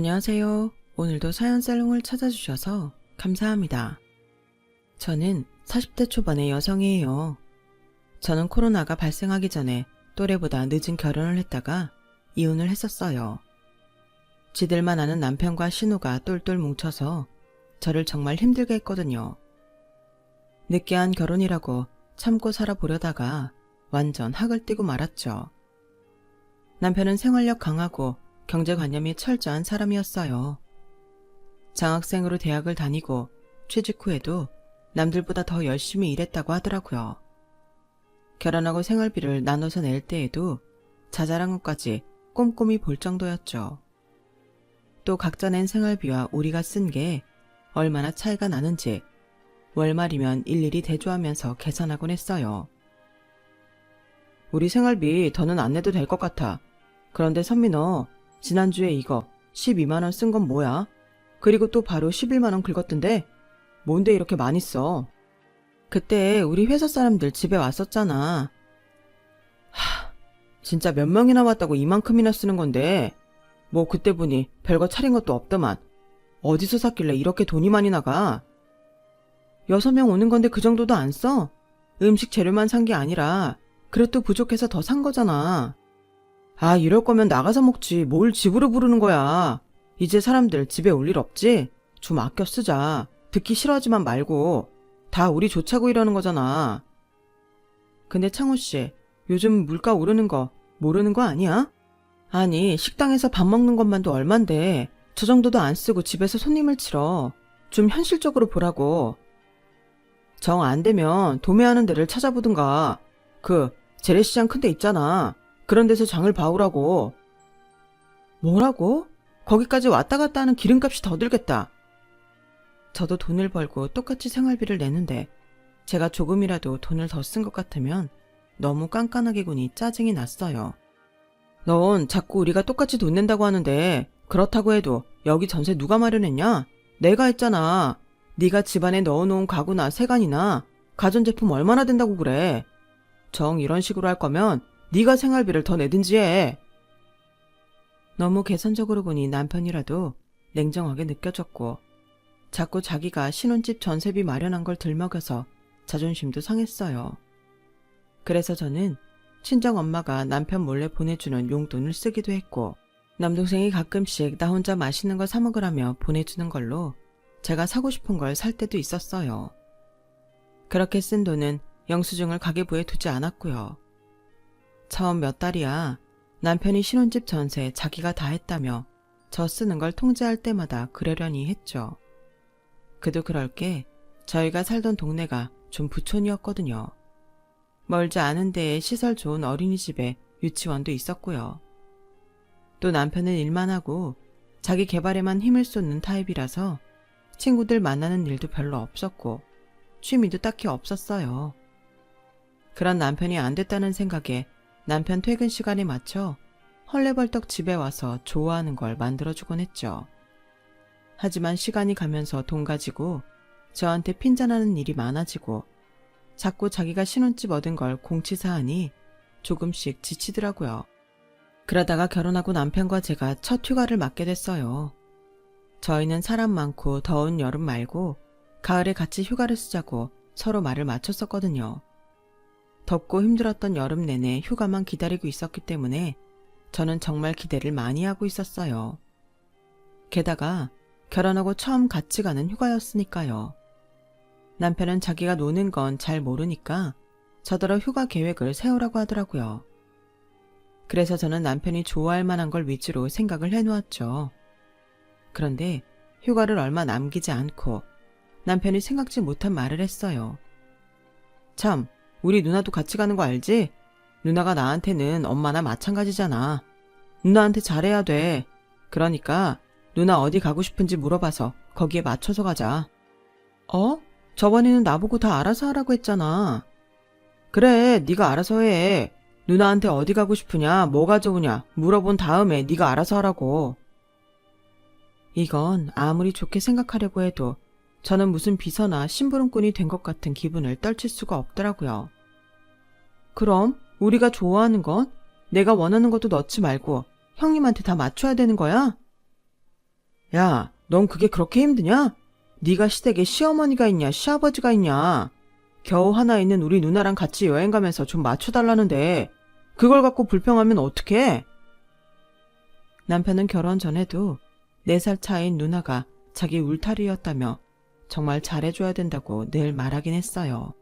안녕하세요. 오늘도 사연살롱을 찾아주셔서 감사합니다. 저는 40대 초반의 여성이에요. 저는 코로나가 발생하기 전에 또래보다 늦은 결혼을 했다가 이혼을 했었어요. 지들만 아는 남편과 신우가 똘똘 뭉쳐서 저를 정말 힘들게 했거든요. 늦게한 결혼이라고 참고 살아보려다가 완전 학을 띄고 말았죠. 남편은 생활력 강하고 경제관념이 철저한 사람이었어요. 장학생으로 대학을 다니고 취직 후에도 남들보다 더 열심히 일했다고 하더라고요. 결혼하고 생활비를 나눠서 낼 때에도 자잘한 것까지 꼼꼼히 볼 정도였죠. 또 각자 낸 생활비와 우리가 쓴 게 얼마나 차이가 나는지 월말이면 일일이 대조하면서 계산하곤 했어요. 우리 생활비 더는 안 내도 될 것 같아. 그런데 선미 너 지난주에 이거 12만원 쓴 건 뭐야? 그리고 또 바로 11만원 긁었던데? 뭔데 이렇게 많이 써? 그때 우리 회사 사람들 집에 왔었잖아. 진짜 몇 명이나 왔다고 이만큼이나 쓰는 건데 뭐 그때 보니 별거 차린 것도 없더만 어디서 샀길래 이렇게 돈이 많이 나가? 6명 오는 건데 그 정도도 안 써? 음식 재료만 산 게 아니라 그릇도 부족해서 더 산 거잖아. 아, 이럴 거면 나가서 먹지 뭘 집으로 부르는 거야. 이제 사람들 집에 올 일 없지? 좀 아껴 쓰자. 듣기 싫어하지만 말고. 다 우리 좋자고 이러는 거잖아. 근데 창호씨, 요즘 물가 오르는 거 모르는 거 아니야? 아니, 식당에서 밥 먹는 것만도 얼만데 저 정도도 안 쓰고 집에서 손님을 치러. 좀 현실적으로 보라고. 정 안 되면 도매하는 데를 찾아보든가. 그 재래시장 큰 데 있잖아. 그런 데서 장을 봐오라고. 뭐라고? 거기까지 왔다 갔다 하는 기름값이 더 들겠다. 저도 돈을 벌고 똑같이 생활비를 내는데 제가 조금이라도 돈을 더 쓴 것 같으면 너무 깐깐하게 구니 짜증이 났어요. 넌 자꾸 우리가 똑같이 돈 낸다고 하는데 그렇다고 해도 여기 전세 누가 마련했냐? 내가 했잖아. 네가 집안에 넣어놓은 가구나 세간이나 가전제품 얼마나 된다고 그래. 정 이런 식으로 할 거면 네가 생활비를 더 내든지 해. 너무 계산적으로 보니 남편이라도 냉정하게 느껴졌고 자꾸 자기가 신혼집 전세비 마련한 걸 들먹여서 자존심도 상했어요. 그래서 저는 친정엄마가 남편 몰래 보내주는 용돈을 쓰기도 했고 남동생이 가끔씩 나 혼자 맛있는 거 사 먹으라며 보내주는 걸로 제가 사고 싶은 걸 살 때도 있었어요. 그렇게 쓴 돈은 영수증을 가계부에 두지 않았고요. 처음 몇 달이야 남편이 신혼집 전세 자기가 다 했다며 저 쓰는 걸 통제할 때마다 그러려니 했죠. 그도 그럴 게 저희가 살던 동네가 좀 부촌이었거든요. 멀지 않은 데에 시설 좋은 어린이집에 유치원도 있었고요. 또 남편은 일만 하고 자기 개발에만 힘을 쏟는 타입이라서 친구들 만나는 일도 별로 없었고 취미도 딱히 없었어요. 그런 남편이 안 됐다는 생각에 남편 퇴근 시간에 맞춰 헐레벌떡 집에 와서 좋아하는 걸 만들어주곤 했죠. 하지만 시간이 가면서 돈 가지고 저한테 핀잔하는 일이 많아지고 자꾸 자기가 신혼집 얻은 걸 공치사하니 조금씩 지치더라고요. 그러다가 결혼하고 남편과 제가 첫 휴가를 맞게 됐어요. 저희는 사람 많고 더운 여름 말고 가을에 같이 휴가를 쓰자고 서로 말을 맞췄었거든요. 덥고 힘들었던 여름 내내 휴가만 기다리고 있었기 때문에 저는 정말 기대를 많이 하고 있었어요. 게다가 결혼하고 처음 같이 가는 휴가였으니까요. 남편은 자기가 노는 건 잘 모르니까 저더러 휴가 계획을 세우라고 하더라고요. 그래서 저는 남편이 좋아할 만한 걸 위주로 생각을 해놓았죠. 그런데 휴가를 얼마 남기지 않고 남편이 생각지 못한 말을 했어요. 참, 우리 누나도 같이 가는 거 알지? 누나가 나한테는 엄마나 마찬가지잖아. 누나한테 잘해야 돼. 그러니까 누나 어디 가고 싶은지 물어봐서 거기에 맞춰서 가자. 어? 저번에는 나보고 다 알아서 하라고 했잖아. 그래, 네가 알아서 해. 누나한테 어디 가고 싶으냐, 뭐가 좋으냐 물어본 다음에 네가 알아서 하라고. 이건 아무리 좋게 생각하려고 해도 저는 무슨 비서나 심부름꾼이 된 것 같은 기분을 떨칠 수가 없더라고요. 그럼 우리가 좋아하는 건 내가 원하는 것도 넣지 말고 형님한테 다 맞춰야 되는 거야? 야, 넌 그게 그렇게 힘드냐? 네가 시댁에 시어머니가 있냐, 시아버지가 있냐? 겨우 하나 있는 우리 누나랑 같이 여행 가면서 좀 맞춰달라는데 그걸 갖고 불평하면 어떡해? 남편은 결혼 전에도 4살 차이인 누나가 자기 울타리였다며 정말 잘해줘야 된다고 늘 말하긴 했어요.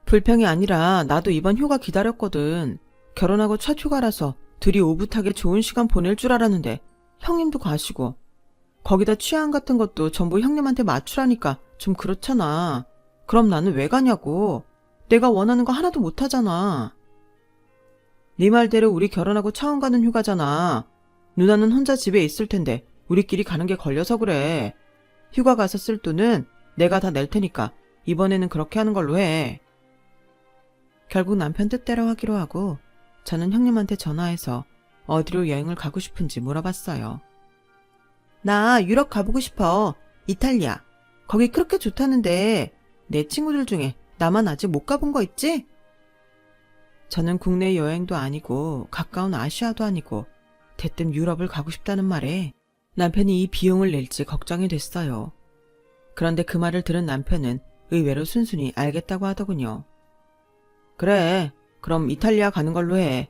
불평이 아니라 나도 이번 휴가 기다렸거든. 결혼하고 첫 휴가라서 둘이 오붓하게 좋은 시간 보낼 줄 알았는데 형님도 가시고 거기다 취향 같은 것도 전부 형님한테 맞추라니까 좀 그렇잖아. 그럼 나는 왜 가냐고. 내가 원하는 거 하나도 못하잖아. 네 말대로 우리 결혼하고 처음 가는 휴가잖아. 누나는 혼자 집에 있을 텐데 우리끼리 가는 게 걸려서 그래. 휴가 가서 쓸 돈은 내가 다 낼 테니까 이번에는 그렇게 하는 걸로 해. 결국 남편 뜻대로 하기로 하고 저는 형님한테 전화해서 어디로 여행을 가고 싶은지 물어봤어요. 나 유럽 가보고 싶어. 이탈리아. 거기 그렇게 좋다는데 내 친구들 중에 나만 아직 못 가본 거 있지? 저는 국내 여행도 아니고 가까운 아시아도 아니고 대뜸 유럽을 가고 싶다는 말에 남편이 이 비용을 낼지 걱정이 됐어요. 그런데 그 말을 들은 남편은 의외로 순순히 알겠다고 하더군요. 그래, 그럼 이탈리아 가는 걸로 해.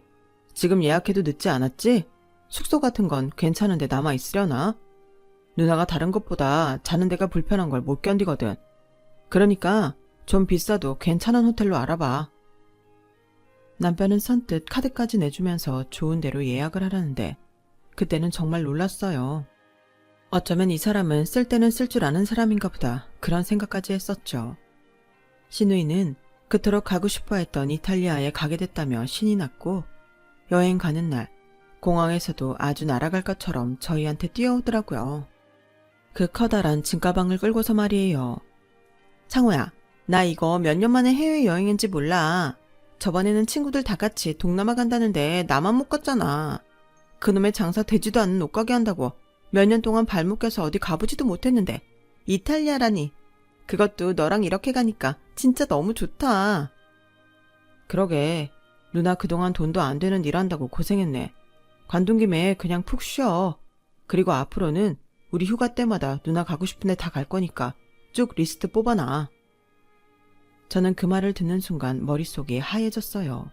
지금 예약해도 늦지 않았지? 숙소 같은 건 괜찮은데 남아 있으려나? 누나가 다른 것보다 자는 데가 불편한 걸 못 견디거든. 그러니까 좀 비싸도 괜찮은 호텔로 알아봐. 남편은 선뜻 카드까지 내주면서 좋은 데로 예약을 하라는데 그때는 정말 놀랐어요. 어쩌면 이 사람은 쓸 때는 쓸 줄 아는 사람인가 보다 그런 생각까지 했었죠. 시누이는 그토록 가고 싶어 했던 이탈리아에 가게 됐다며 신이 났고 여행 가는 날 공항에서도 아주 날아갈 것처럼 저희한테 뛰어오더라고요. 그 커다란 짐가방을 끌고서 말이에요. 창호야, 나 이거 몇 년 만에 해외여행인지 몰라. 저번에는 친구들 다 같이 동남아 간다는데 나만 못 갔잖아. 그놈의 장사 되지도 않는 옷가게 한다고 몇 년 동안 발목 껴서 어디 가보지도 못했는데 이탈리아라니. 그것도 너랑 이렇게 가니까 진짜 너무 좋다. 그러게, 누나 그동안 돈도 안 되는 일 한다고 고생했네. 관둔 김에 그냥 푹 쉬어. 그리고 앞으로는 우리 휴가 때마다 누나 가고 싶은 데 다 갈 거니까 쭉 리스트 뽑아놔. 저는 그 말을 듣는 순간 머릿속이 하얘졌어요.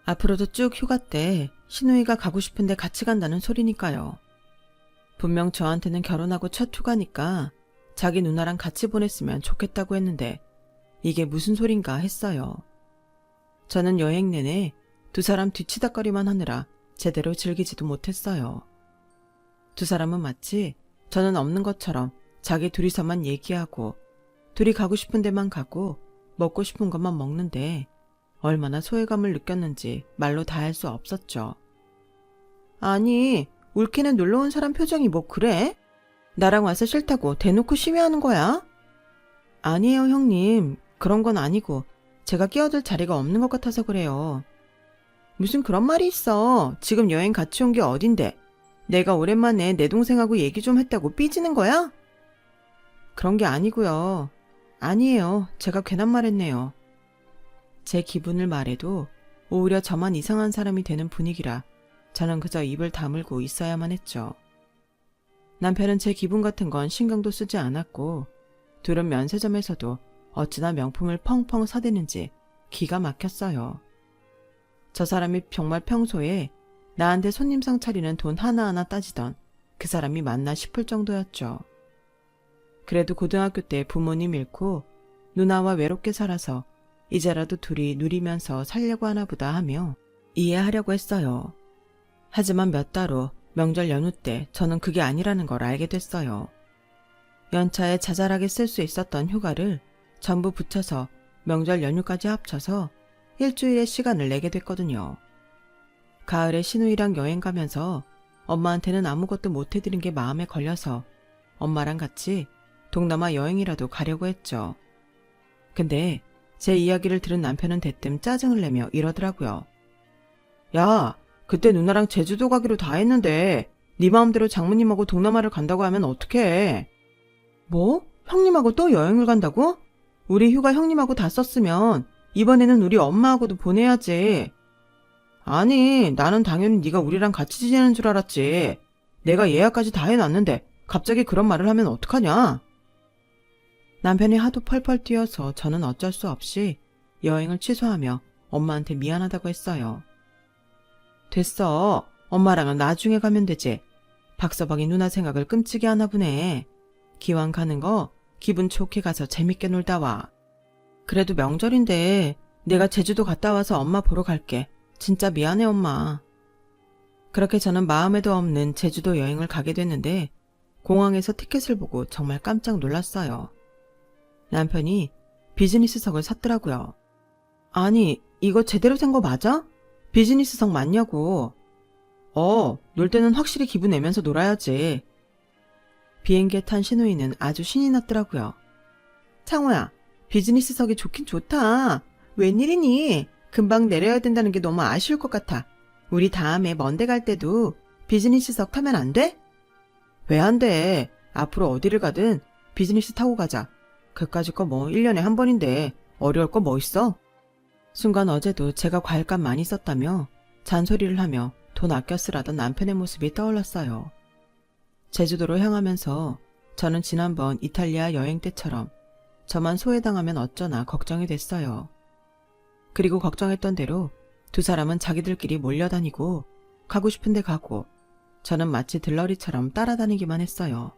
앞으로도 쭉 휴가 때 시누이가 가고 싶은 데 같이 간다는 소리니까요. 분명 저한테는 결혼하고 첫 휴가니까 자기 누나랑 같이 보냈으면 좋겠다고 했는데 이게 무슨 소린가 했어요. 저는 여행 내내 두 사람 뒤치다거리만 하느라 제대로 즐기지도 못했어요. 두 사람은 마치 저는 없는 것처럼 자기 둘이서만 얘기하고 둘이 가고 싶은 데만 가고 먹고 싶은 것만 먹는데 얼마나 소외감을 느꼈는지 말로 다 할 수 없었죠. 아니, 울케는 놀러온 사람 표정이 뭐 그래? 나랑 와서 싫다고 대놓고 시위하는 거야? 아니에요, 형님. 그런 건 아니고 제가 끼어들 자리가 없는 것 같아서 그래요. 무슨 그런 말이 있어. 지금 여행 같이 온 게 어딘데. 내가 오랜만에 내 동생하고 얘기 좀 했다고 삐지는 거야? 그런 게 아니고요. 아니에요. 제가 괜한 말 했네요. 제 기분을 말해도 오히려 저만 이상한 사람이 되는 분위기라 저는 그저 입을 다물고 있어야만 했죠. 남편은 제 기분 같은 건 신경도 쓰지 않았고 둘은 면세점에서도 어찌나 명품을 펑펑 사대는지 기가 막혔어요. 저 사람이 정말 평소에 나한테 손님상 차리는 돈 하나하나 따지던 그 사람이 맞나 싶을 정도였죠. 그래도 고등학교 때 부모님 잃고 누나와 외롭게 살아서 이제라도 둘이 누리면서 살려고 하나 보다 하며 이해하려고 했어요. 하지만 몇 달 후 명절 연휴 때 저는 그게 아니라는 걸 알게 됐어요. 연차에 자잘하게 쓸 수 있었던 휴가를 전부 붙여서 명절 연휴까지 합쳐서 일주일의 시간을 내게 됐거든요. 가을에 시누이랑 여행 가면서 엄마한테는 아무것도 못 해드린 게 마음에 걸려서 엄마랑 같이 동남아 여행이라도 가려고 했죠. 근데 제 이야기를 들은 남편은 대뜸 짜증을 내며 이러더라고요. 야, 그때 누나랑 제주도 가기로 다 했는데 네 마음대로 장모님하고 동남아를 간다고 하면 어떡해? 뭐? 형님하고 또 여행을 간다고? 우리 휴가 형님하고 다 썼으면 이번에는 우리 엄마하고도 보내야지. 아니, 나는 당연히 네가 우리랑 같이 지내는 줄 알았지. 내가 예약까지 다 해놨는데 갑자기 그런 말을 하면 어떡하냐? 남편이 하도 펄펄 뛰어서 저는 어쩔 수 없이 여행을 취소하며 엄마한테 미안하다고 했어요. 됐어. 엄마랑은 나중에 가면 되지. 박서방이 누나 생각을 끔찍이 하나 보네. 기왕 가는 거 기분 좋게 가서 재밌게 놀다 와. 그래도 명절인데 내가 제주도 갔다 와서 엄마 보러 갈게. 진짜 미안해 엄마. 그렇게 저는 마음에도 없는 제주도 여행을 가게 됐는데 공항에서 티켓을 보고 정말 깜짝 놀랐어요. 남편이 비즈니스석을 샀더라고요. 아니, 이거 제대로 산 거 맞아? 비즈니스석 맞냐고. 놀 때는 확실히 기분 내면서 놀아야지. 비행기에 탄 신우이는 아주 신이 났더라고요. 창호야, 비즈니스석이 좋긴 좋다. 웬일이니? 금방 내려야 된다는 게 너무 아쉬울 것 같아. 우리 다음에 먼데 갈 때도 비즈니스석 타면 안 돼? 왜 안 돼? 앞으로 어디를 가든 비즈니스 타고 가자. 그까짓 거 뭐 1년에 한 번인데 어려울 거 뭐 있어? 순간 어제도 제가 과일값 많이 썼다며 잔소리를 하며 돈 아껴 쓰라던 남편의 모습이 떠올랐어요. 제주도로 향하면서 저는 지난번 이탈리아 여행 때처럼 저만 소외당하면 어쩌나 걱정이 됐어요. 그리고 걱정했던 대로 두 사람은 자기들끼리 몰려다니고 가고 싶은데 가고 저는 마치 들러리처럼 따라다니기만 했어요.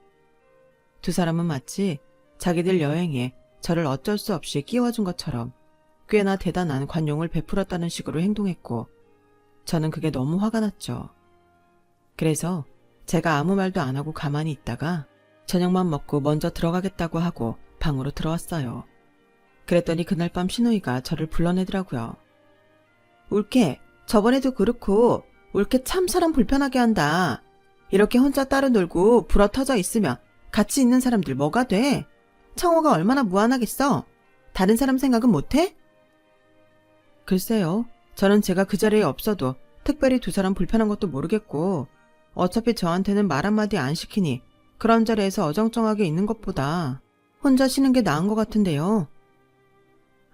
두 사람은 마치 자기들 여행에 저를 어쩔 수 없이 끼워준 것처럼 꽤나 대단한 관용을 베풀었다는 식으로 행동했고 저는 그게 너무 화가 났죠. 그래서 제가 아무 말도 안 하고 가만히 있다가 저녁만 먹고 먼저 들어가겠다고 하고 방으로 들어왔어요. 그랬더니 그날 밤 신우이가 저를 불러내더라고요. 울케, 저번에도 그렇고 울케 참 사람 불편하게 한다. 이렇게 혼자 따로 놀고 불어터져 있으면 같이 있는 사람들 뭐가 돼? 창호가 얼마나 무안하겠어? 다른 사람 생각은 못해? 글쎄요. 저는 제가 그 자리에 없어도 특별히 두 사람 불편한 것도 모르겠고 어차피 저한테는 말 한마디 안 시키니 그런 자리에서 어정쩡하게 있는 것보다 혼자 쉬는 게 나은 것 같은데요.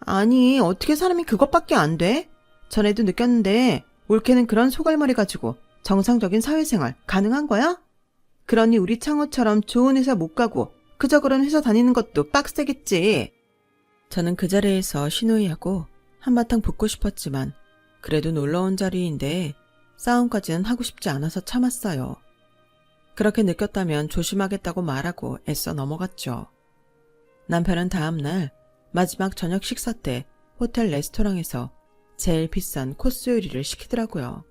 아니, 어떻게 사람이 그것밖에 안 돼? 전에도 느꼈는데 올케는 그런 소갈머리 가지고 정상적인 사회생활 가능한 거야? 그러니 우리 창호처럼 좋은 회사 못 가고 그저 그런 회사 다니는 것도 빡세겠지. 저는 그 자리에서 신우이하고 한바탕 붙고 싶었지만 그래도 놀러온 자리인데 싸움까지는 하고 싶지 않아서 참았어요. 그렇게 느꼈다면 조심하겠다고 말하고 애써 넘어갔죠. 남편은 다음날 마지막 저녁 식사 때 호텔 레스토랑에서 제일 비싼 코스 요리를 시키더라고요.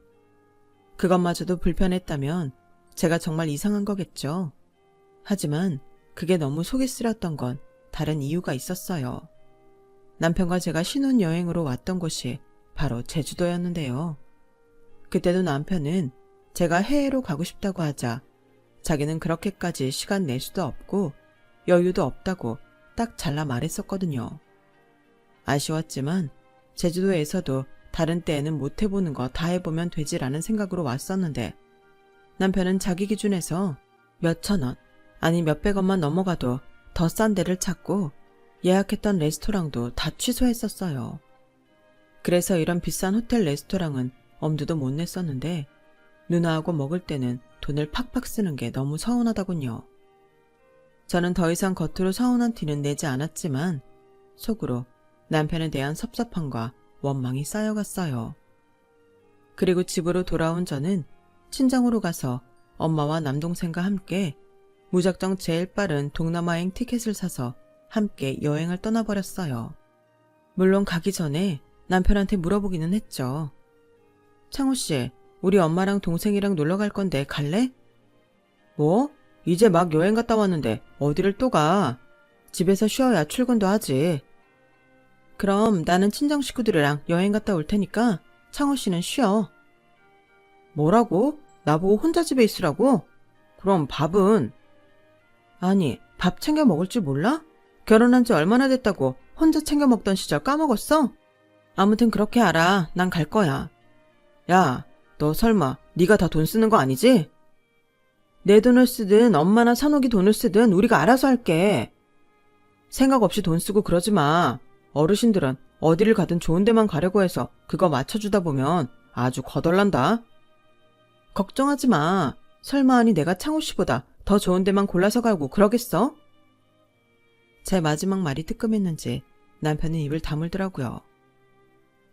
그것마저도 불편했다면 제가 정말 이상한 거겠죠. 하지만 그게 너무 속이 쓰렸던 건 다른 이유가 있었어요. 남편과 제가 신혼여행으로 왔던 곳이 바로 제주도였는데요. 그때도 남편은 제가 해외로 가고 싶다고 하자 자기는 그렇게까지 시간 낼 수도 없고 여유도 없다고 딱 잘라 말했었거든요. 아쉬웠지만 제주도에서도 다른 때에는 못 해보는 거 다 해보면 되지라는 생각으로 왔었는데 남편은 자기 기준에서 몇천 원, 아니 몇백원만 넘어가도 더 싼 데를 찾고 예약했던 레스토랑도 다 취소했었어요. 그래서 이런 비싼 호텔 레스토랑은 엄두도 못 냈었는데 누나하고 먹을 때는 돈을 팍팍 쓰는 게 너무 서운하더군요. 저는 더 이상 겉으로 서운한 티는 내지 않았지만 속으로 남편에 대한 섭섭함과 원망이 쌓여갔어요. 그리고 집으로 돌아온 저는 친정으로 가서 엄마와 남동생과 함께 무작정 제일 빠른 동남아행 티켓을 사서 함께 여행을 떠나버렸어요. 물론 가기 전에 남편한테 물어보기는 했죠. 창호씨, 우리 엄마랑 동생이랑 놀러 갈 건데 갈래? 뭐? 이제 막 여행 갔다 왔는데 어디를 또 가? 집에서 쉬어야 출근도 하지. 그럼 나는 친정 식구들이랑 여행 갔다 올 테니까 창호씨는 쉬어. 뭐라고? 나보고 혼자 집에 있으라고? 그럼 밥은? 아니, 밥 챙겨 먹을 줄 몰라? 결혼한 지 얼마나 됐다고 혼자 챙겨 먹던 시절 까먹었어? 아무튼 그렇게 알아. 난 갈 거야. 야, 너 설마 네가 다 돈 쓰는 거 아니지? 내 돈을 쓰든 엄마나 산옥이 돈을 쓰든 우리가 알아서 할게. 생각 없이 돈 쓰고 그러지 마. 어르신들은 어디를 가든 좋은 데만 가려고 해서 그거 맞춰주다 보면 아주 거덜난다. 걱정하지 마. 설마 하니 내가 창호 씨보다 더 좋은 데만 골라서 가고 그러겠어? 제 마지막 말이 뜨끔했는지 남편은 입을 다물더라고요.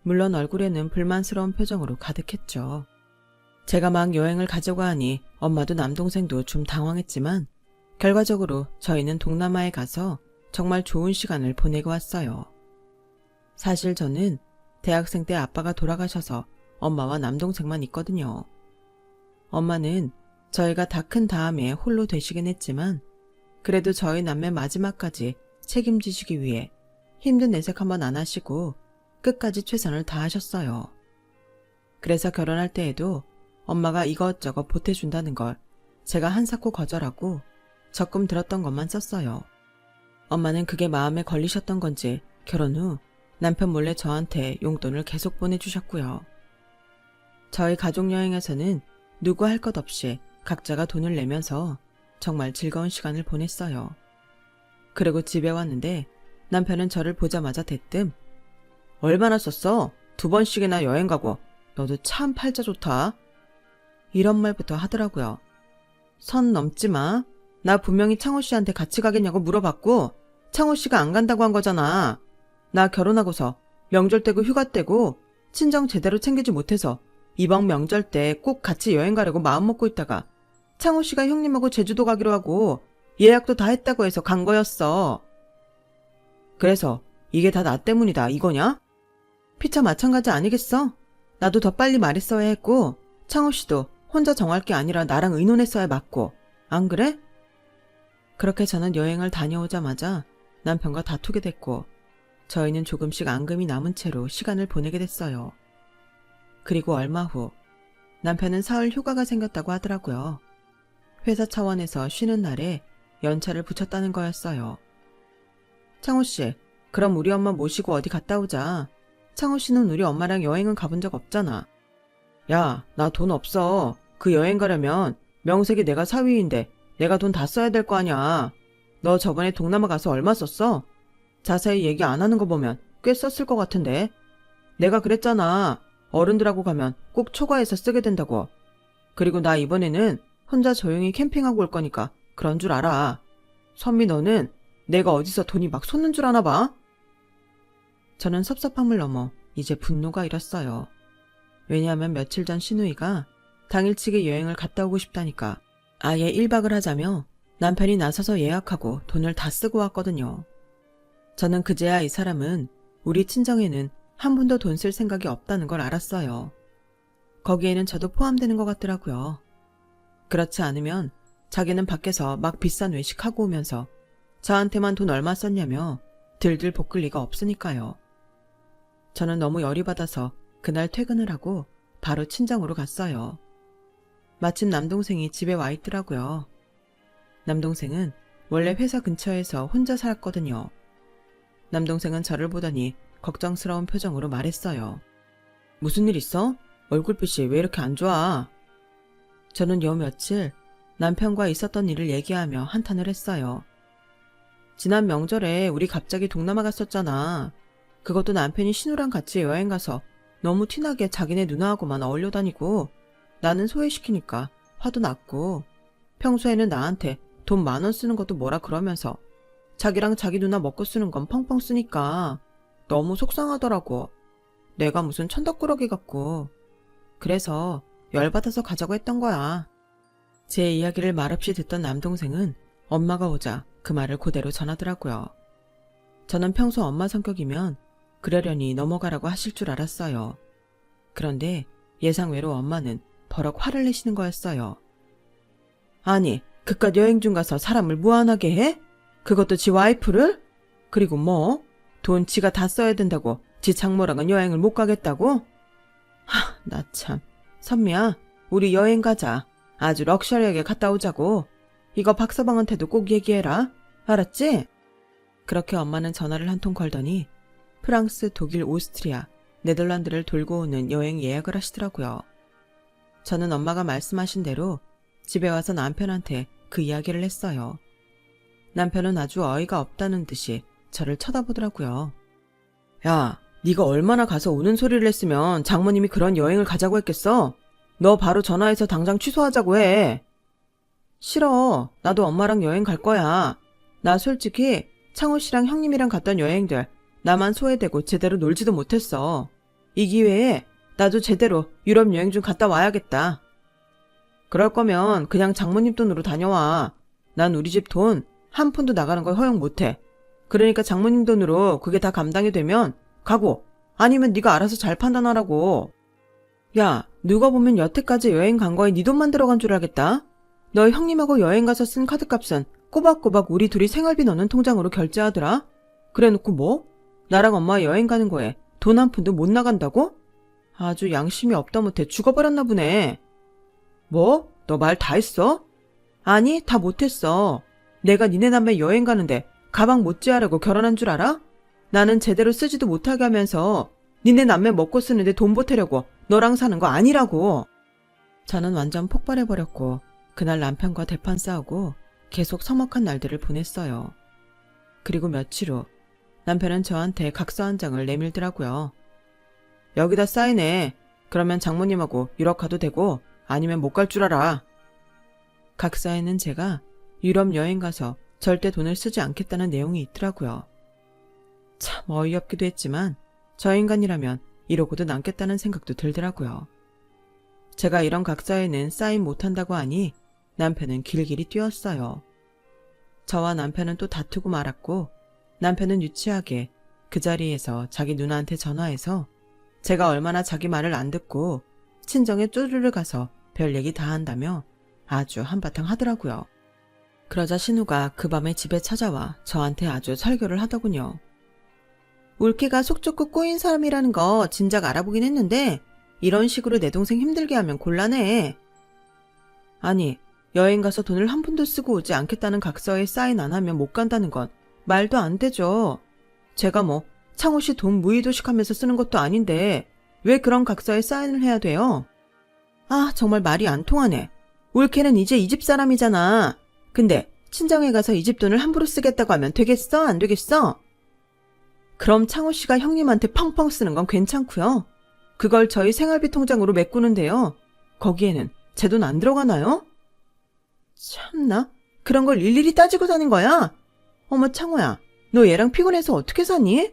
물론 얼굴에는 불만스러운 표정으로 가득했죠. 제가 막 여행을 가자고 하니 엄마도 남동생도 좀 당황했지만 결과적으로 저희는 동남아에 가서 정말 좋은 시간을 보내고 왔어요. 사실 저는 대학생 때 아빠가 돌아가셔서 엄마와 남동생만 있거든요. 엄마는 저희가 다 큰 다음에 홀로 되시긴 했지만 그래도 저희 남매 마지막까지 책임지시기 위해 힘든 내색 한번 안 하시고 끝까지 최선을 다하셨어요. 그래서 결혼할 때에도 엄마가 이것저것 보태준다는 걸 제가 한사코 거절하고 적금 들었던 것만 썼어요. 엄마는 그게 마음에 걸리셨던 건지 결혼 후 남편 몰래 저한테 용돈을 계속 보내주셨고요. 저희 가족여행에서는 누구 할 것 없이 각자가 돈을 내면서 정말 즐거운 시간을 보냈어요. 그리고 집에 왔는데 남편은 저를 보자마자 대뜸 얼마나 썼어? 2번씩이나 여행 가고 너도 참 팔자 좋다. 이런 말부터 하더라고요. 선 넘지 마. 나 분명히 창호 씨한테 같이 가겠냐고 물어봤고 창호 씨가 안 간다고 한 거잖아. 나 결혼하고서 명절 때고 휴가 때고 친정 제대로 챙기지 못해서 이번 명절 때 꼭 같이 여행 가려고 마음먹고 있다가 창호 씨가 형님하고 제주도 가기로 하고 예약도 다 했다고 해서 간 거였어. 그래서 이게 다 나 때문이다 이거냐? 피차 마찬가지 아니겠어? 나도 더 빨리 말했어야 했고 창호 씨도 혼자 정할 게 아니라 나랑 의논했어야 맞고 안 그래? 그렇게 저는 여행을 다녀오자마자 남편과 다투게 됐고 저희는 조금씩 앙금이 남은 채로 시간을 보내게 됐어요. 그리고 얼마 후 남편은 사흘 휴가가 생겼다고 하더라고요. 회사 차원에서 쉬는 날에 연차를 붙였다는 거였어요. 창호 씨, 그럼 우리 엄마 모시고 어디 갔다 오자. 창호 씨는 우리 엄마랑 여행은 가본 적 없잖아. 야, 나 돈 없어. 그 여행 가려면 명색이 내가 사위인데 내가 돈 다 써야 될 거 아냐. 너 저번에 동남아 가서 얼마 썼어? 자세히 얘기 안 하는 거 보면 꽤 썼을 것 같은데. 내가 그랬잖아. 어른들하고 가면 꼭 초과해서 쓰게 된다고. 그리고 나 이번에는 혼자 조용히 캠핑하고 올 거니까 그런 줄 알아. 선미 너는 내가 어디서 돈이 막 솟는 줄 아나 봐? 저는 섭섭함을 넘어 이제 분노가 일었어요. 왜냐하면 며칠 전 시누이가 당일치기 여행을 갔다 오고 싶다니까 아예 1박을 하자며 남편이 나서서 예약하고 돈을 다 쓰고 왔거든요. 저는 그제야 이 사람은 우리 친정에는 한 푼도 돈 쓸 생각이 없다는 걸 알았어요. 거기에는 저도 포함되는 것 같더라고요. 그렇지 않으면 자기는 밖에서 막 비싼 외식하고 오면서 저한테만 돈 얼마 썼냐며 들들 볶을 리가 없으니까요. 저는 너무 열이 받아서 그날 퇴근을 하고 바로 친정으로 갔어요. 마침 남동생이 집에 와 있더라고요. 남동생은 원래 회사 근처에서 혼자 살았거든요. 남동생은 저를 보더니 걱정스러운 표정으로 말했어요. 무슨 일 있어? 얼굴빛이 왜 이렇게 안 좋아? 저는 요 며칠 남편과 있었던 일을 얘기하며 한탄을 했어요. 지난 명절에 우리 갑자기 동남아 갔었잖아. 그것도 남편이 신우랑 같이 여행 가서 너무 티나게 자기네 누나하고만 어울려 다니고 나는 소외시키니까 화도 났고 평소에는 나한테 돈 10,000원 쓰는 것도 뭐라 그러면서 자기랑 자기 누나 먹고 쓰는 건 펑펑 쓰니까 너무 속상하더라고. 내가 무슨 천덕꾸러기 같고. 그래서 열받아서 가자고 했던 거야. 제 이야기를 말없이 듣던 남동생은 엄마가 오자 그 말을 그대로 전하더라고요. 저는 평소 엄마 성격이면 그러려니 넘어가라고 하실 줄 알았어요. 그런데 예상외로 엄마는 버럭 화를 내시는 거였어요. 아니, 그깟 여행 중 가서 사람을 무안하게 해? 그것도 지 와이프를? 그리고 뭐? 돈 지가 다 써야 된다고 지 장모랑은 여행을 못 가겠다고? 나 참. 선미야, 우리 여행 가자. 아주 럭셔리하게 갔다 오자고. 이거 박서방한테도 꼭 얘기해라. 알았지? 그렇게 엄마는 전화를 한 통 걸더니 프랑스, 독일, 오스트리아, 네덜란드를 돌고 오는 여행 예약을 하시더라고요. 저는 엄마가 말씀하신 대로 집에 와서 남편한테 그 이야기를 했어요. 남편은 아주 어이가 없다는 듯이 저를 쳐다보더라고요. 야, 네가 얼마나 가서 우는 소리를 했으면 장모님이 그런 여행을 가자고 했겠어? 너 바로 전화해서 당장 취소하자고 해. 싫어. 나도 엄마랑 여행 갈 거야. 나 솔직히 창호 씨랑 형님이랑 갔던 여행들 나만 소외되고 제대로 놀지도 못했어. 이 기회에 나도 제대로 유럽 여행 좀 갔다 와야겠다. 그럴 거면 그냥 장모님 돈으로 다녀와. 난 우리 집 돈 한 푼도 나가는 걸 허용 못해. 그러니까 장모님 돈으로 그게 다 감당이 되면 가고, 아니면 네가 알아서 잘 판단하라고. 야, 누가 보면 여태까지 여행 간 거에 네 돈만 들어간 줄 알겠다. 너 형님하고 여행 가서 쓴 카드값은 꼬박꼬박 우리 둘이 생활비 넣는 통장으로 결제하더라. 그래놓고 뭐? 나랑 엄마 여행 가는 거에 돈 한 푼도 못 나간다고? 아주 양심이 없다 못해 죽어버렸나 보네. 뭐? 너 말 다 했어? 아니, 다 못했어. 내가 니네 남매 여행 가는데 가방 못 지하라고 결혼한 줄 알아? 나는 제대로 쓰지도 못하게 하면서 니네 남매 먹고 쓰는데 돈 보태려고 너랑 사는 거 아니라고. 저는 완전 폭발해버렸고 그날 남편과 대판 싸우고 계속 서먹한 날들을 보냈어요. 그리고 며칠 후 남편은 저한테 각서 한 장을 내밀더라고요. 여기다 사인해. 그러면 장모님하고 유럽 가도 되고 아니면 못 갈 줄 알아. 각서에는 제가 유럽 여행 가서 절대 돈을 쓰지 않겠다는 내용이 있더라고요. 참 어이없기도 했지만 저 인간이라면 이러고도 남겠다는 생각도 들더라고요. 제가 이런 각서에는 사인 못한다고 하니 남편은 길길이 뛰었어요. 저와 남편은 또 다투고 말았고 남편은 유치하게 그 자리에서 자기 누나한테 전화해서 제가 얼마나 자기 말을 안 듣고 친정에 쪼르르 가서 별 얘기 다 한다며 아주 한바탕 하더라고요. 그러자 신우가 그 밤에 집에 찾아와 저한테 아주 설교를 하더군요. 울케가 속 좁고 꼬인 사람이라는 거 진작 알아보긴 했는데 이런 식으로 내 동생 힘들게 하면 곤란해. 아니, 여행 가서 돈을 한 푼도 쓰고 오지 않겠다는 각서에 사인 안 하면 못 간다는 건 말도 안 되죠. 제가 뭐 창호 씨 돈 무의도식하면서 쓰는 것도 아닌데 왜 그런 각서에 사인을 해야 돼요? 아, 정말 말이 안 통하네. 울케는 이제 이 집 사람이잖아. 근데 친정에 가서 이 집 돈을 함부로 쓰겠다고 하면 되겠어? 안 되겠어? 그럼 창호 씨가 형님한테 펑펑 쓰는 건 괜찮고요. 그걸 저희 생활비 통장으로 메꾸는데요. 거기에는 제 돈 안 들어가나요? 참나? 그런 걸 일일이 따지고 사는 거야? 어머 창호야, 너 얘랑 피곤해서 어떻게 사니?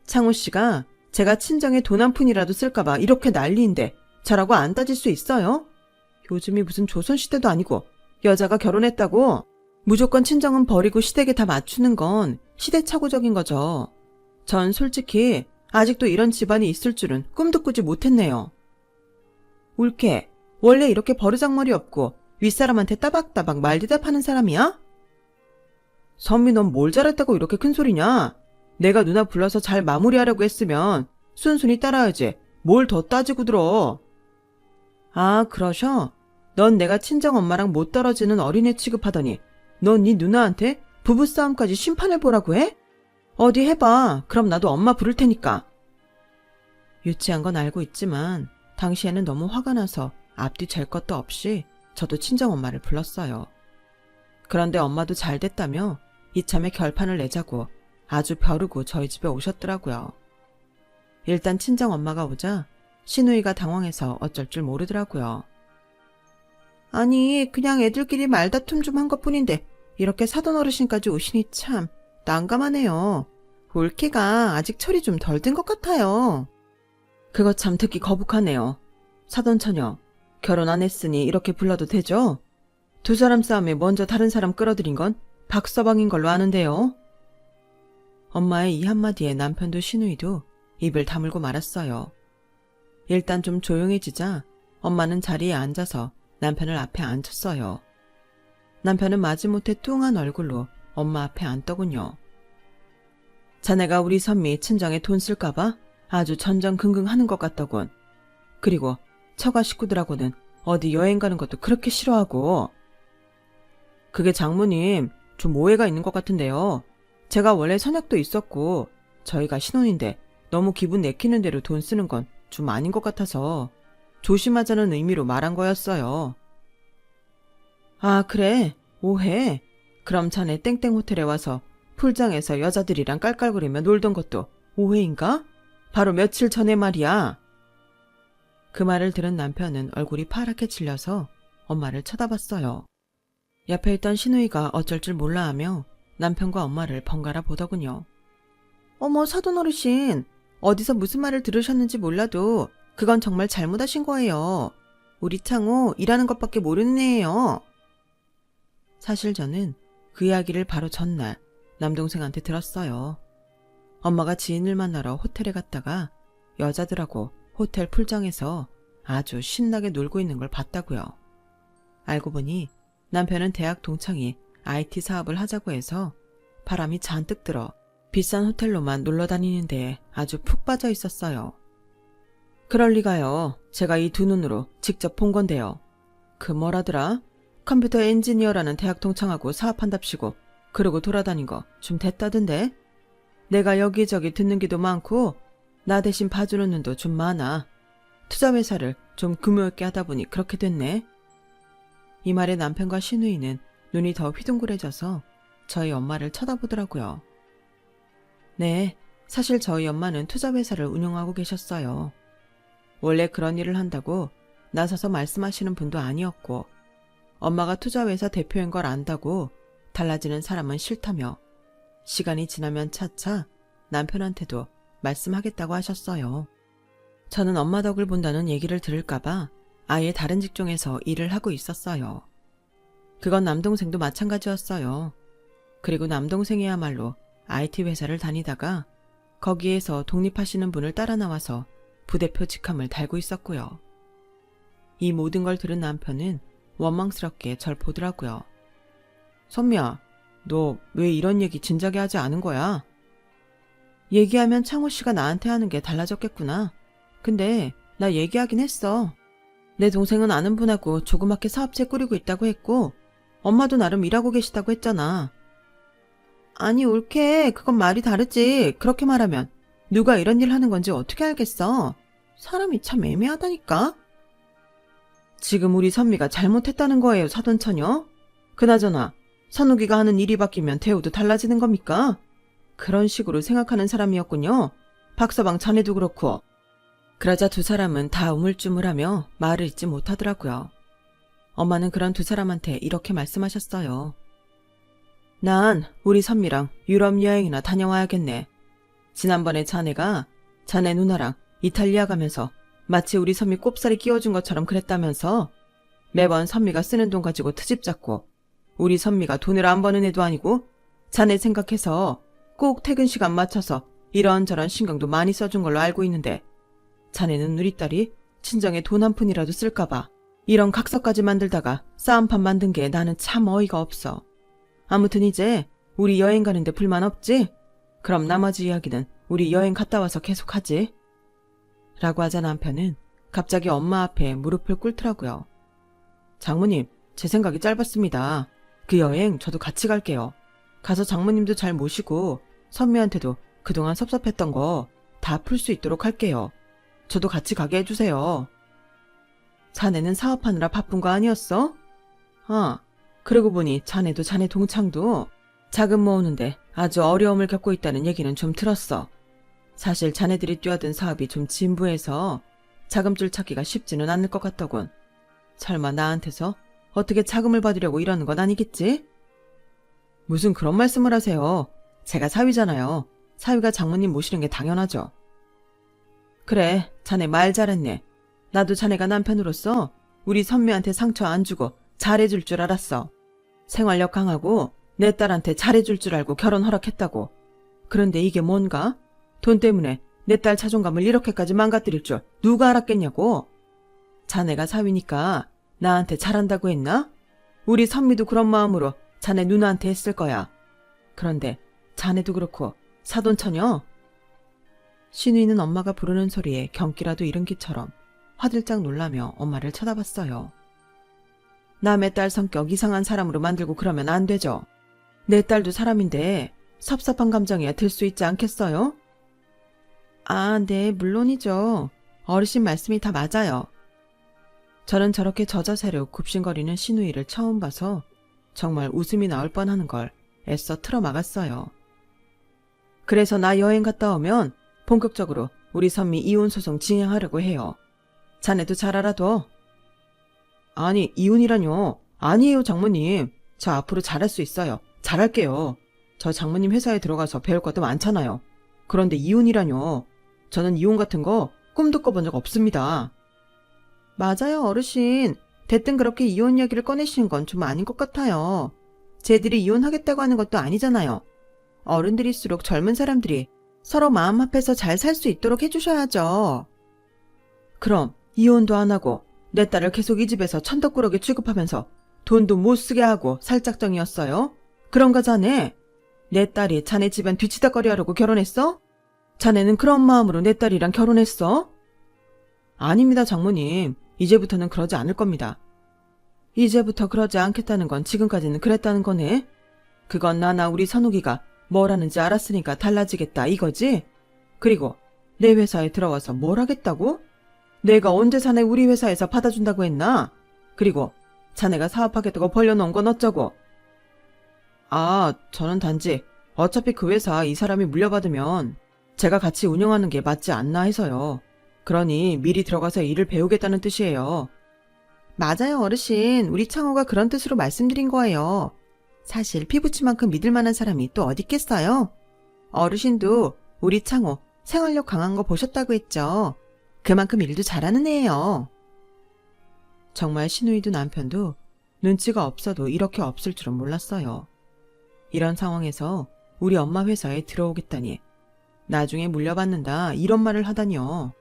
창호 씨가 제가 친정에 돈 한 푼이라도 쓸까봐 이렇게 난리인데 저라고 안 따질 수 있어요? 요즘이 무슨 조선시대도 아니고 여자가 결혼했다고 무조건 친정은 버리고 시댁에 다 맞추는 건 시대착오적인 거죠. 전 솔직히 아직도 이런 집안이 있을 줄은 꿈도 꾸지 못했네요. 울케, 원래 이렇게 버르장머리 없고 윗사람한테 따박따박 말대답하는 사람이야? 선미 넌 뭘 잘했다고 이렇게 큰 소리냐? 내가 누나 불러서 잘 마무리하려고 했으면 순순히 따라야지 뭘 더 따지고 들어. 아, 그러셔? 넌 내가 친정엄마랑 못 떨어지는 어린애 취급하더니 넌 네 누나한테 부부싸움까지 심판을 보라고 해? 어디 해봐. 그럼 나도 엄마 부를 테니까. 유치한 건 알고 있지만 당시에는 너무 화가 나서 앞뒤 잴 것도 없이 저도 친정엄마를 불렀어요. 그런데 엄마도 잘 됐다며 이참에 결판을 내자고 아주 벼르고 저희 집에 오셨더라고요. 일단 친정엄마가 오자 신우이가 당황해서 어쩔 줄 모르더라고요. 아니, 그냥 애들끼리 말다툼 좀 한 것뿐인데 이렇게 사돈 어르신까지 오시니 참 난감하네요. 올케가 아직 철이 좀 덜 든 것 같아요. 그거 참 듣기 거북하네요. 사돈 처녀, 결혼 안 했으니 이렇게 불러도 되죠? 두 사람 싸움에 먼저 다른 사람 끌어들인 건 박서방인 걸로 아는데요. 엄마의 이 한마디에 남편도 신우이도 입을 다물고 말았어요. 일단 좀 조용해지자 엄마는 자리에 앉아서 남편을 앞에 앉혔어요. 남편은 마지못해 뚱한 얼굴로 엄마 앞에 앉더군요. 자네가 우리 선미 친정에 돈 쓸까봐 아주 전전긍긍하는 것 같더군. 그리고 처가 식구들하고는 어디 여행 가는 것도 그렇게 싫어하고. 그게 장모님 좀 오해가 있는 것 같은데요. 제가 원래 선약도 있었고 저희가 신혼인데 너무 기분 내키는 대로 돈 쓰는 건 좀 아닌 것 같아서 조심하자는 의미로 말한 거였어요. 아, 그래? 오해? 그럼 자네 땡땡 호텔에 와서 풀장에서 여자들이랑 깔깔거리며 놀던 것도 오해인가? 바로 며칠 전에 말이야. 그 말을 들은 남편은 얼굴이 파랗게 질려서 엄마를 쳐다봤어요. 옆에 있던 신우이가 어쩔 줄 몰라 하며 남편과 엄마를 번갈아 보더군요. 어머, 사돈 어르신. 어디서 무슨 말을 들으셨는지 몰라도 그건 정말 잘못하신 거예요. 우리 창호 일하는 것밖에 모르는 애예요. 사실 저는 그 이야기를 바로 전날 남동생한테 들었어요. 엄마가 지인을 만나러 호텔에 갔다가 여자들하고 호텔 풀장에서 아주 신나게 놀고 있는 걸 봤다고요. 알고 보니 남편은 대학 동창이 IT 사업을 하자고 해서 바람이 잔뜩 들어 비싼 호텔로만 놀러 다니는데 아주 푹 빠져 있었어요. 그럴 리가요. 제가 이 두 눈으로 직접 본 건데요. 그 뭐라더라? 컴퓨터 엔지니어라는 대학 동창하고 사업한답시고 그러고 돌아다닌 거 좀 됐다던데? 내가 여기저기 듣는 게도 많고 나 대신 봐주는 눈도 좀 많아. 투자회사를 좀 규모있게 하다 보니 그렇게 됐네. 이 말에 남편과 신우이는 눈이 더 휘둥그레져서 저희 엄마를 쳐다보더라고요. 네, 사실 저희 엄마는 투자회사를 운영하고 계셨어요. 원래 그런 일을 한다고 나서서 말씀하시는 분도 아니었고 엄마가 투자회사 대표인 걸 안다고 달라지는 사람은 싫다며 시간이 지나면 차차 남편한테도 말씀하겠다고 하셨어요. 저는 엄마 덕을 본다는 얘기를 들을까봐 아예 다른 직종에서 일을 하고 있었어요. 그건 남동생도 마찬가지였어요. 그리고 남동생이야말로 IT 회사를 다니다가 거기에서 독립하시는 분을 따라 나와서 부대표 직함을 달고 있었고요. 이 모든 걸 들은 남편은 원망스럽게 절 보더라고요. 선미야, 너 왜 이런 얘기 진작에 하지 않은 거야? 얘기하면 창호 씨가 나한테 하는 게 달라졌겠구나. 근데 나 얘기하긴 했어. 내 동생은 아는 분하고 조그맣게 사업체 꾸리고 있다고 했고 엄마도 나름 일하고 계시다고 했잖아. 아니 옳게 그건 말이 다르지. 그렇게 말하면 누가 이런 일 하는 건지 어떻게 알겠어. 사람이 참 애매하다니까. 지금 우리 선미가 잘못했다는 거예요, 사돈처녀? 그나저나 선욱이가 하는 일이 바뀌면 대우도 달라지는 겁니까? 그런 식으로 생각하는 사람이었군요. 박서방 자네도 그렇고. 그러자 두 사람은 다 우물쭈물하며 말을 잇지 못하더라고요. 엄마는 그런 두 사람한테 이렇게 말씀하셨어요. 난 우리 선미랑 유럽 여행이나 다녀와야겠네. 지난번에 자네가 자네 누나랑 이탈리아 가면서 마치 우리 선미 꼽살이 끼워준 것처럼 그랬다면서 매번 선미가 쓰는 돈 가지고 트집 잡고 우리 선미가 돈을 안 버는 애도 아니고 자네 생각해서 꼭 퇴근 시간 맞춰서 이런저런 신경도 많이 써준 걸로 알고 있는데 자네는 우리 딸이 친정에 돈 한 푼이라도 쓸까봐 이런 각서까지 만들다가 싸움판 만든 게 나는 참 어이가 없어. 아무튼 이제 우리 여행 가는데 불만 없지? 그럼 나머지 이야기는 우리 여행 갔다 와서 계속하지. 라고 하자 남편은 갑자기 엄마 앞에 무릎을 꿇더라고요. 장모님, 제 생각이 짧았습니다. 그 여행 저도 같이 갈게요. 가서 장모님도 잘 모시고 선미한테도 그동안 섭섭했던 거 다 풀 수 있도록 할게요. 저도 같이 가게 해주세요. 자네는 사업하느라 바쁜 거 아니었어? 아, 그러고 보니 자네도 자네 동창도 자금 모으는데 아주 어려움을 겪고 있다는 얘기는 좀 들었어. 사실 자네들이 뛰어든 사업이 좀 진부해서 자금줄 찾기가 쉽지는 않을 것 같더군. 설마 나한테서 어떻게 자금을 받으려고 이러는 건 아니겠지? 무슨 그런 말씀을 하세요. 제가 사위잖아요. 사위가 장모님 모시는 게 당연하죠. 그래, 자네 말 잘했네. 나도 자네가 남편으로서 우리 선미한테 상처 안 주고 잘해줄 줄 알았어. 생활력 강하고 내 딸한테 잘해줄 줄 알고 결혼 허락했다고. 그런데 이게 뭔가? 돈 때문에 내 딸 자존감을 이렇게까지 망가뜨릴 줄 누가 알았겠냐고. 자네가 사위니까 나한테 잘한다고 했나? 우리 선미도 그런 마음으로 자네 누나한테 했을 거야. 그런데 자네도 그렇고 사돈처녀? 신우이는 엄마가 부르는 소리에 경기라도 잃은 기처럼 화들짝 놀라며 엄마를 쳐다봤어요. 남의 딸 성격 이상한 사람으로 만들고 그러면 안 되죠. 내 딸도 사람인데 섭섭한 감정이야 들 수 있지 않겠어요? 아, 네, 물론이죠. 어르신 말씀이 다 맞아요. 저는 저렇게 저자세로 굽신거리는 신우이를 처음 봐서 정말 웃음이 나올 뻔하는 걸 애써 틀어막았어요. 그래서 나 여행 갔다 오면 본격적으로 우리 선미 이혼 소송 진행하려고 해요. 자네도 잘 알아둬. 아니, 이혼이라뇨. 아니에요, 장모님. 저 앞으로 잘할 수 있어요. 잘할게요. 저 장모님 회사에 들어가서 배울 것도 많잖아요. 그런데 이혼이라뇨. 저는 이혼 같은 거 꿈도 꿔본 적 없습니다. 맞아요, 어르신. 대뜸 그렇게 이혼 이야기를 꺼내시는 건 좀 아닌 것 같아요. 쟤들이 이혼하겠다고 하는 것도 아니잖아요. 어른들일수록 젊은 사람들이 서로 마음 합해서 잘 살 수 있도록 해주셔야죠. 그럼 이혼도 안 하고 내 딸을 계속 이 집에서 천덕꾸러기 취급하면서 돈도 못 쓰게 하고 살 작정이었어요? 그런가 자네? 내 딸이 자네 집안 뒤치다꺼리 하려고 결혼했어? 자네는 그런 마음으로 내 딸이랑 결혼했어? 아닙니다, 장모님. 이제부터는 그러지 않을 겁니다. 이제부터 그러지 않겠다는 건 지금까지는 그랬다는 거네? 그건 나나 우리 선욱이가 뭘 하는지 알았으니까 달라지겠다 이거지? 그리고 내 회사에 들어와서 뭘 하겠다고? 내가 언제 자네 우리 회사에서 받아준다고 했나? 그리고 자네가 사업하겠다고 벌려놓은 건 어쩌고? 아, 저는 단지 어차피 그 회사 이 사람이 물려받으면 제가 같이 운영하는 게 맞지 않나 해서요. 그러니 미리 들어가서 일을 배우겠다는 뜻이에요. 맞아요, 어르신. 우리 창호가 그런 뜻으로 말씀드린 거예요. 사실 피부치만큼 믿을 만한 사람이 또 어디 있겠어요? 어르신도 우리 창호 생활력 강한 거 보셨다고 했죠. 그만큼 일도 잘하는 애예요. 정말 신우이도 남편도 눈치가 없어도 이렇게 없을 줄은 몰랐어요. 이런 상황에서 우리 엄마 회사에 들어오겠다니, 나중에 물려받는다 이런 말을 하다니요.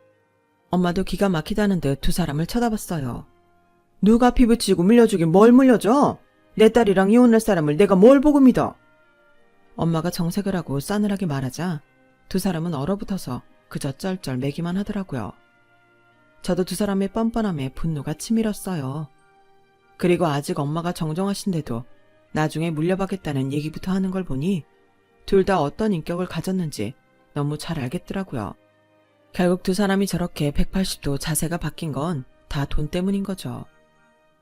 엄마도 기가 막히다는 듯 두 사람을 쳐다봤어요. 누가 피부치고 물려주긴 뭘 물려줘? 내 딸이랑 이혼할 사람을 내가 뭘 보고 믿어? 엄마가 정색을 하고 싸늘하게 말하자 두 사람은 얼어붙어서 그저 쩔쩔 매기만 하더라고요. 저도 두 사람의 뻔뻔함에 분노가 치밀었어요. 그리고 아직 엄마가 정정하신데도 나중에 물려받겠다는 얘기부터 하는 걸 보니 둘 다 어떤 인격을 가졌는지 너무 잘 알겠더라고요. 결국 두 사람이 저렇게 180도 자세가 바뀐 건 다 돈 때문인 거죠.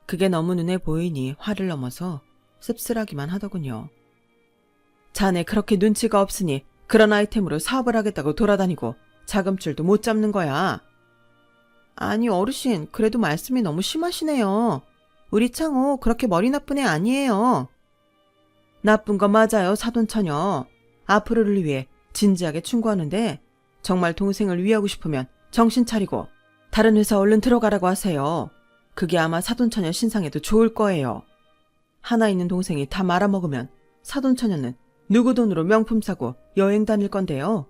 그게 너무 눈에 보이니 화를 넘어서 씁쓸하기만 하더군요. 자네 그렇게 눈치가 없으니 그런 아이템으로 사업을 하겠다고 돌아다니고 자금줄도 못 잡는 거야. 아니 어르신, 그래도 말씀이 너무 심하시네요. 우리 창호 그렇게 머리 나쁜 애 아니에요. 나쁜 거 맞아요, 사돈처녀. 앞으로를 위해 진지하게 충고하는데 정말 동생을 위하고 싶으면 정신 차리고 다른 회사 얼른 들어가라고 하세요. 그게 아마 사돈처녀 신상에도 좋을 거예요. 하나 있는 동생이 다 말아먹으면 사돈처녀는 누구 돈으로 명품 사고 여행 다닐 건데요.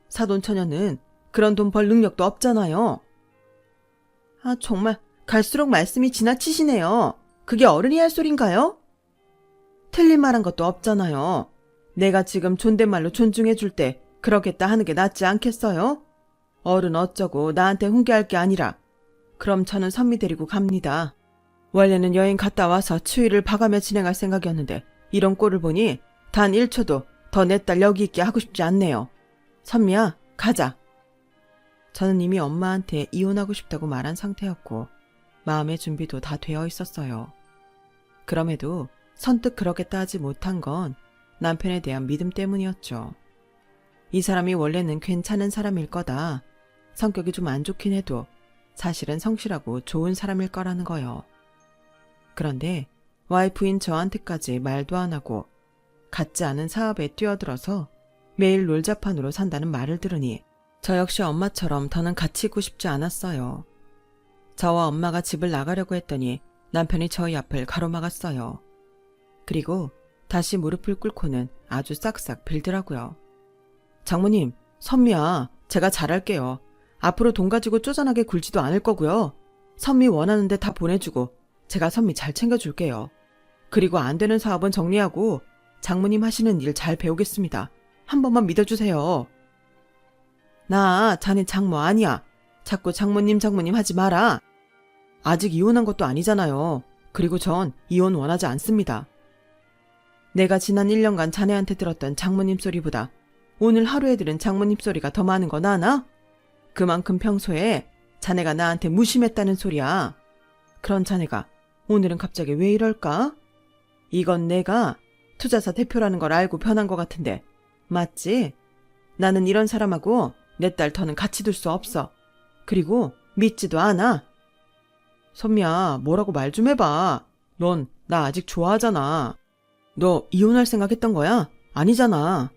사돈처녀는 그런 돈 벌 능력도 없잖아요. 아, 정말 갈수록 말씀이 지나치시네요. 그게 어른이 할 소린가요? 틀린 말한 것도 없잖아요. 내가 지금 존댓말로 존중해 줄 때 그러겠다 하는 게 낫지 않겠어요? 어른 어쩌고 나한테 훈계할 게 아니라. 그럼 저는 선미 데리고 갑니다. 원래는 여행 갔다 와서 추위를 봐가며 진행할 생각이었는데 이런 꼴을 보니 단 1초도 더 내 딸 여기 있게 하고 싶지 않네요. 선미야, 가자. 저는 이미 엄마한테 이혼하고 싶다고 말한 상태였고 마음의 준비도 다 되어 있었어요. 그럼에도 선뜻 그러겠다 하지 못한 건 남편에 대한 믿음 때문이었죠. 이 사람이 원래는 괜찮은 사람일 거다. 성격이 좀 안 좋긴 해도 사실은 성실하고 좋은 사람일 거라는 거요. 그런데 와이프인 저한테까지 말도 안 하고 같지 않은 사업에 뛰어들어서 매일 놀자판으로 산다는 말을 들으니 저 역시 엄마처럼 더는 같이 있고 싶지 않았어요. 저와 엄마가 집을 나가려고 했더니 남편이 저희 앞을 가로막았어요. 그리고 다시 무릎을 꿇고는 아주 싹싹 빌더라고요. 장모님, 선미야, 제가 잘할게요. 앞으로 돈 가지고 쪼잔하게 굴지도 않을 거고요. 선미 원하는데 다 보내주고 제가 선미 잘 챙겨줄게요. 그리고 안 되는 사업은 정리하고 장모님 하시는 일 잘 배우겠습니다. 한 번만 믿어주세요. 나 자네 장모 아니야. 자꾸 장모님 하지 마라. 아직 이혼한 것도 아니잖아요. 그리고 전 이혼 원하지 않습니다. 내가 지난 1년간 자네한테 들었던 장모님 소리보다 오늘 하루에 들은 장모님 소리가 더 많은 건 아나? 그만큼 평소에 자네가 나한테 무심했다는 소리야. 그런 자네가 오늘은 갑자기 왜 이럴까? 이건 내가 투자사 대표라는 걸 알고 변한 것 같은데 맞지? 나는 이런 사람하고 내 딸 더는 같이 둘 수 없어. 그리고 믿지도 않아. 선미야, 뭐라고 말 좀 해봐. 넌 나 아직 좋아하잖아. 너 이혼할 생각했던 거야? 아니잖아.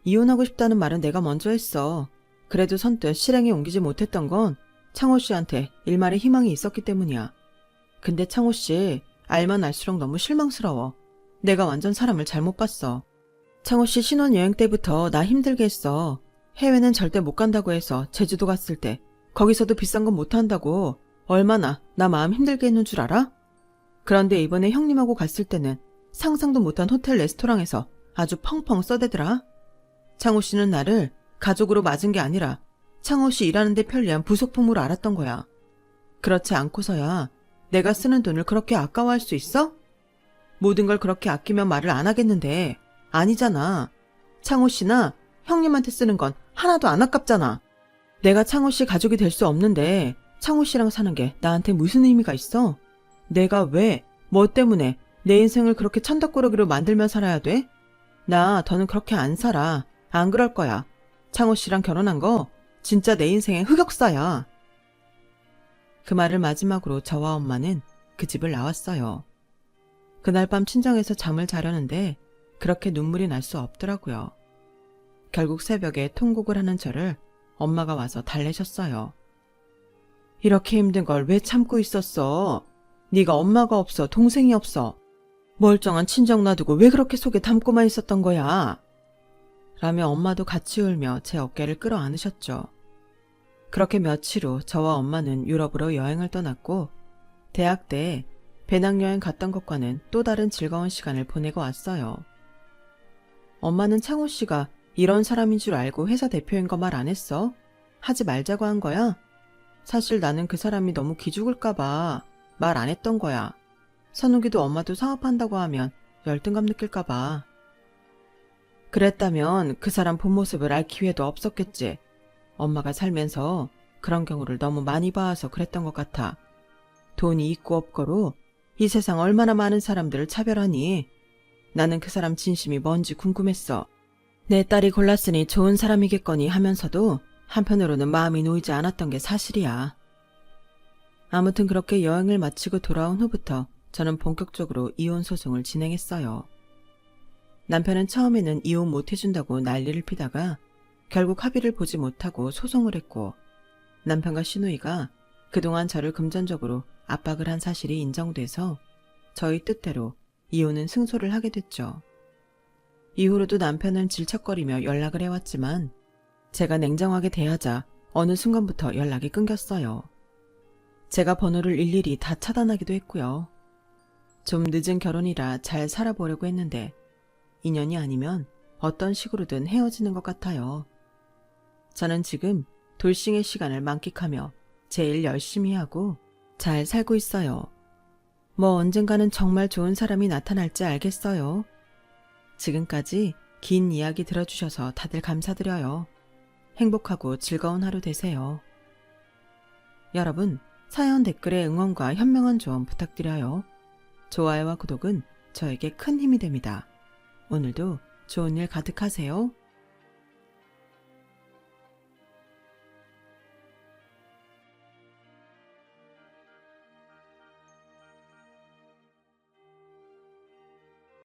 이혼하고 싶다는 말은 내가 먼저 했어. 그래도 선뜻 실행에 옮기지 못했던 건 창호 씨한테 일말의 희망이 있었기 때문이야. 근데 창호 씨, 알면 알수록 너무 실망스러워. 내가 완전 사람을 잘못 봤어. 창호 씨 신혼여행 때부터 나 힘들게 했어. 해외는 절대 못 간다고 해서 제주도 갔을 때 거기서도 비싼 건 못 한다고 얼마나 나 마음 힘들게 했는 줄 알아? 그런데 이번에 형님하고 갔을 때는 상상도 못한 호텔 레스토랑에서 아주 펑펑 써대더라. 창호 씨는 나를 가족으로 맞은 게 아니라 창호 씨 일하는 데 편리한 부속품으로 알았던 거야. 그렇지 않고서야 내가 쓰는 돈을 그렇게 아까워할 수 있어? 모든 걸 그렇게 아끼면 말을 안 하겠는데 아니잖아. 창호 씨나 형님한테 쓰는 건 하나도 안 아깝잖아. 내가 창호 씨 가족이 될 수 없는데 창호 씨랑 사는 게 나한테 무슨 의미가 있어? 내가 왜, 뭐 때문에 내 인생을 그렇게 천덕꾸러기로 만들며 살아야 돼? 나 더는 그렇게 안 살아. 안 그럴 거야. 창호 씨랑 결혼한 거 진짜 내 인생의 흑역사야. 그 말을 마지막으로 저와 엄마는 그 집을 나왔어요. 그날 밤 친정에서 잠을 자려는데 그렇게 눈물이 날 수 없더라고요. 결국 새벽에 통곡을 하는 저를 엄마가 와서 달래셨어요. 이렇게 힘든 걸 왜 참고 있었어? 네가 엄마가 없어, 동생이 없어. 멀쩡한 친정 놔두고 왜 그렇게 속에 담고만 있었던 거야? 라며 엄마도 같이 울며 제 어깨를 끌어안으셨죠. 그렇게 며칠 후 저와 엄마는 유럽으로 여행을 떠났고 대학 때 배낭여행 갔던 것과는 또 다른 즐거운 시간을 보내고 왔어요. 엄마는 창호 씨가 이런 사람인 줄 알고 회사 대표인 거 말 안 했어? 하지 말자고 한 거야? 사실 나는 그 사람이 너무 기죽을까봐 말 안 했던 거야. 선욱이도 엄마도 사업한다고 하면 열등감 느낄까봐. 그랬다면 그 사람 본 모습을 알 기회도 없었겠지. 엄마가 살면서 그런 경우를 너무 많이 봐와서 그랬던 것 같아. 돈이 있고 없고로 이 세상 얼마나 많은 사람들을 차별하니. 나는 그 사람 진심이 뭔지 궁금했어. 내 딸이 골랐으니 좋은 사람이겠거니 하면서도 한편으로는 마음이 놓이지 않았던 게 사실이야. 아무튼 그렇게 여행을 마치고 돌아온 후부터 저는 본격적으로 이혼 소송을 진행했어요. 남편은 처음에는 이혼 못 해준다고 난리를 피다가 결국 합의를 보지 못하고 소송을 했고 남편과 시누이가 그동안 저를 금전적으로 압박을 한 사실이 인정돼서 저희 뜻대로 이혼은 승소를 하게 됐죠. 이후로도 남편은 질척거리며 연락을 해왔지만 제가 냉정하게 대하자 어느 순간부터 연락이 끊겼어요. 제가 번호를 일일이 다 차단하기도 했고요. 좀 늦은 결혼이라 잘 살아보려고 했는데 인연이 아니면 어떤 식으로든 헤어지는 것 같아요. 저는 지금 돌싱의 시간을 만끽하며 제일 열심히 하고 잘 살고 있어요. 뭐 언젠가는 정말 좋은 사람이 나타날지 알겠어요. 지금까지 긴 이야기 들어주셔서 다들 감사드려요. 행복하고 즐거운 하루 되세요. 여러분, 사연 댓글에 응원과 현명한 조언 부탁드려요. 좋아요와 구독은 저에게 큰 힘이 됩니다. 오늘도 좋은 일 가득하세요.